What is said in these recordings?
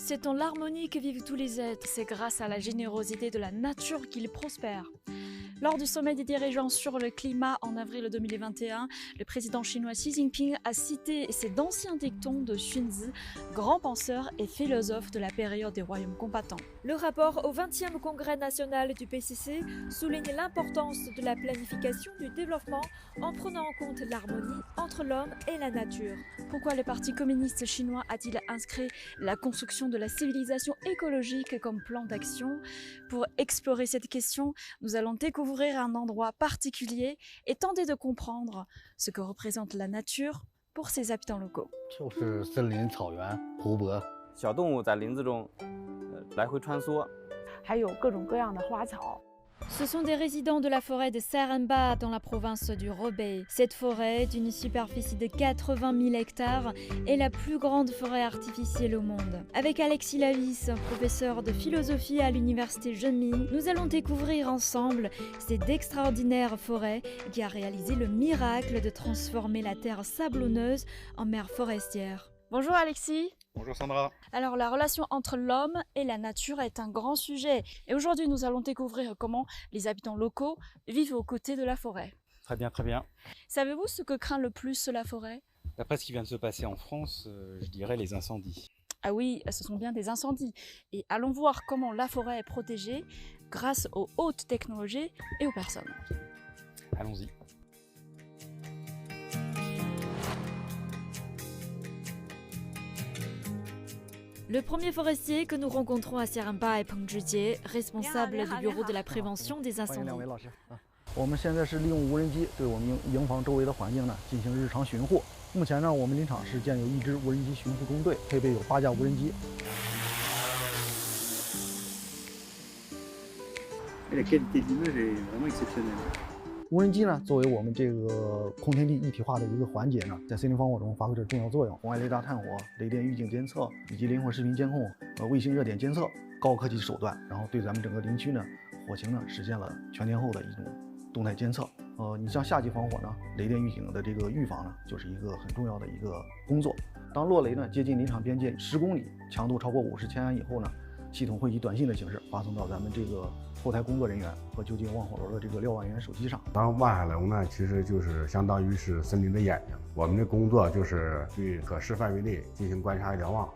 c'est dans l'harmonie que vivent tous les êtres. C'est grâce à la générosité de la nature qu'ils prospèrent. Lors du sommet des dirigeants sur le climat en avril 2021, le président chinois Xi Jinping a cité ces d'anciens dictons de Xunzi, grand penseur et philosophe de la période des royaumes combattants. Le rapport au 20e congrès national du PCC souligne l'importance de la planification du développement en prenant en compte l'harmonie entre l'homme et la nature. Pourquoi le Parti communiste chinois a-t-il inscrit la construction de la civilisation écologique comme plan d'action? Pour explorer cette question, nous allons découvrir un endroit particulier et tenter de comprendre ce que représente la nature pour ses habitants locaux. 就是森林、草原、湖泊。小动物在林子中来回穿梭，还有各种各样的花草。 Ce sont des résidents de la forêt de Seremba dans la province du Hebei. Cette forêt, d'une superficie de 80 000 hectares, est la plus grande forêt artificielle au monde. Avec Alexis Lavis, professeur de philosophie à l'université Zhenmin, nous allons découvrir ensemble cette extraordinaire forêt qui a réalisé le miracle de transformer la terre sablonneuse en mer forestière. Bonjour Alexis. Bonjour Sandra. Alors la relation entre l'homme et la nature est un grand sujet et aujourd'hui nous allons découvrir comment les habitants locaux vivent aux côtés de la forêt. Très bien, très bien. Savez-vous ce que craint le plus la forêt? D'après ce qui vient de se passer en France, je dirais les incendies. Ah oui, ce sont bien des incendies. Et allons voir comment la forêt est protégée grâce aux hautes technologies et aux personnes. Allons-y. Le premier forestier que nous rencontrons à Seremba est Peng Zhijie, responsable du bureau de la prévention des 欢迎 incendies. 两位老师啊！我们现在是利用无人机对我们营房周围的环境呢进行日常巡护。目前呢，我们林场是建有1支无人机巡护中队，配备有8架无人机。无人机呢，作为我们这个空天地一体化的一个环节呢，在森林防火中发挥着重要作用。红外雷达探火、雷电预警监测以及灵活视频监控、卫星热点监测高科技手段，然后对咱们整个林区呢火情呢实现了全天候的一种动态监测。你像夏季防火呢，雷电预警的这个预防呢，就是一个很重要的一个工作。当落雷呢接近林场边界10公里，强度超过50千安以后呢，系统会以短信的形式发送到咱们这个后台工作人员和就近望火楼的这个瞭望员手机上。当望海楼呢，其实就是相当于是森林的眼睛。我们的工作就是对可视范围内进行观察瞭望。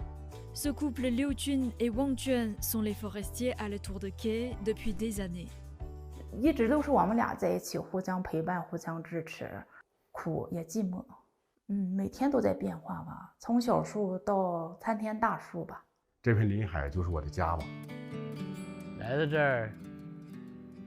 Ce couple Liu Jun et Wang Juan sont les forestiers à la tour de quai depuis des années. 一直都是我们俩在一起，互相陪伴，互相支持，苦也寂寞。每天都在变化吧，从小树到参天大树吧。这片林海就是我的家吧。来到这儿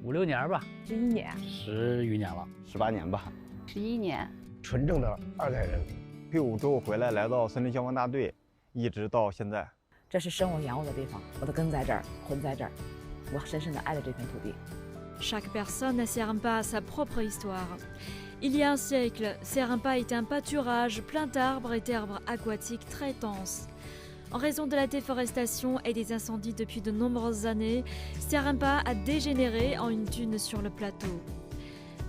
5、6年吧11年，10余年了18年吧。11年，纯正的2代人。退伍之后回来，来到森林消防大队，一直到现在。这是生我养我的地方，我的根在这儿，魂在这儿，我深深地爱着这片土地。 Chaque personne à Seremba a sa propre histoire. Il y a un siècle, Seremba était un pâturage plein d'arbres et d'herbes aquatiques très denses. En raison de la déforestation et des incendies depuis de nombreuses années, Seremba a dégénéré en une dune sur le plateau.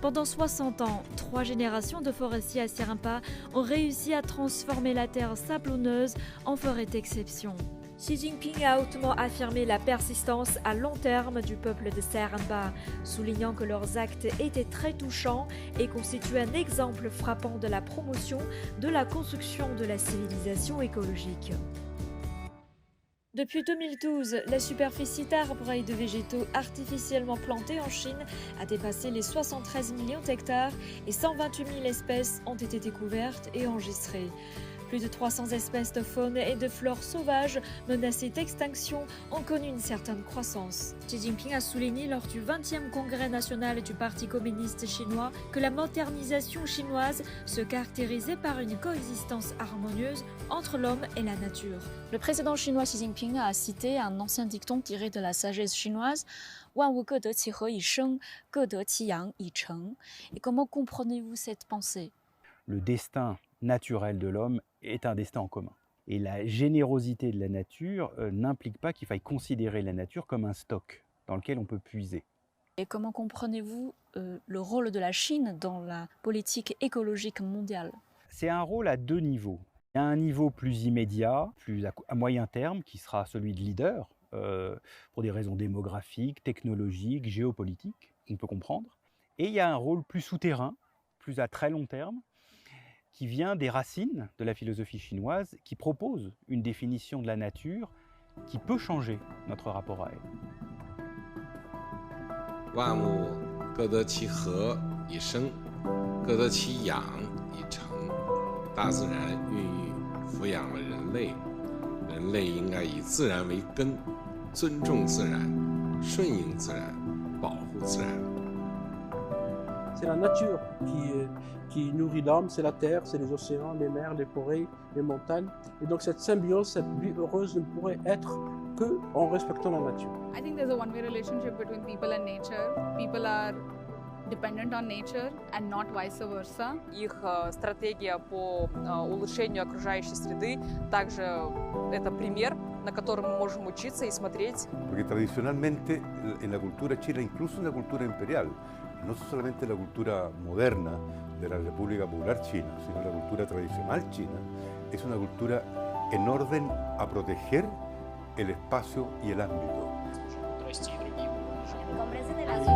Pendant 60 ans, 3 générations de forestiers à Seremba ont réussi à transformer la terre sablonneuse en forêt d'exception. Xi Jinping a hautement affirmé la persistance à long terme du peuple de Seremba, soulignant que leurs actes étaient très touchants et constituaient un exemple frappant de la promotion de la construction de la civilisation écologique. Depuis 2012, la superficie d'arbres et de végétaux artificiellement plantés en Chine a dépassé les 73 millions d'hectares et 128 000 espèces ont été découvertes et enregistrées. Plus de 300 espèces de faune et de flore sauvages menacées d'extinction ont connu une certaine croissance. Xi Jinping a souligné lors du 20e congrès national du Parti communiste chinois que la modernisation chinoise se caractérisait par une coexistence harmonieuse entre l'homme et la nature. Le président chinois Xi Jinping a cité un ancien dicton tiré de la sagesse chinoise « Wan wu ge de qi he yi sheng, ge de qi yang yi cheng ». Et comment comprenez-vous cette pensée? Le destin naturel de l'homme est un destin en commun. Et la générosité de la nature n'implique pas qu'il faille considérer la nature comme un stock dans lequel on peut puiser. Et comment comprenez-vous le rôle de la Chine dans la politique écologique mondiale? C'est un rôle à 2 niveaux. Il y a un niveau plus immédiat, plus à moyen terme, qui sera celui de leader, pour des raisons démographiques, technologiques, géopolitiques, qu'on peut comprendre. Et il y a un rôle plus souterrain, plus à très long terme, qui vient des racines de la philosophie chinoise, qui propose une définition de la nature qui peut changer notre rapport à elle. 万物各得其和以生，各得其养以成。大自然孕育抚养了人类，人类应该以自然为根，尊重自然，顺应自然，保护自然。 C'est la nature qui nourrit l'homme, c'est la terre, c'est les océans, les mers, les forêts, les montagnes. Et donc cette symbiose, cette vie heureuse ne pourrait être qu'en respectant la nature. I think there's a one-way relationship between people and nature. People are dependent on nature and not vice versa. Их стратегия по улучшению окружающей среды также это пример, на котором мы можем учиться y смотреть. Porque tradicionalmente en la cultura china, incluso en la cultura imperial, no solamente la cultura moderna de la República Popular China, sino la cultura tradicional china, es una cultura en orden a proteger el espacio y el ámbito. Comprende de las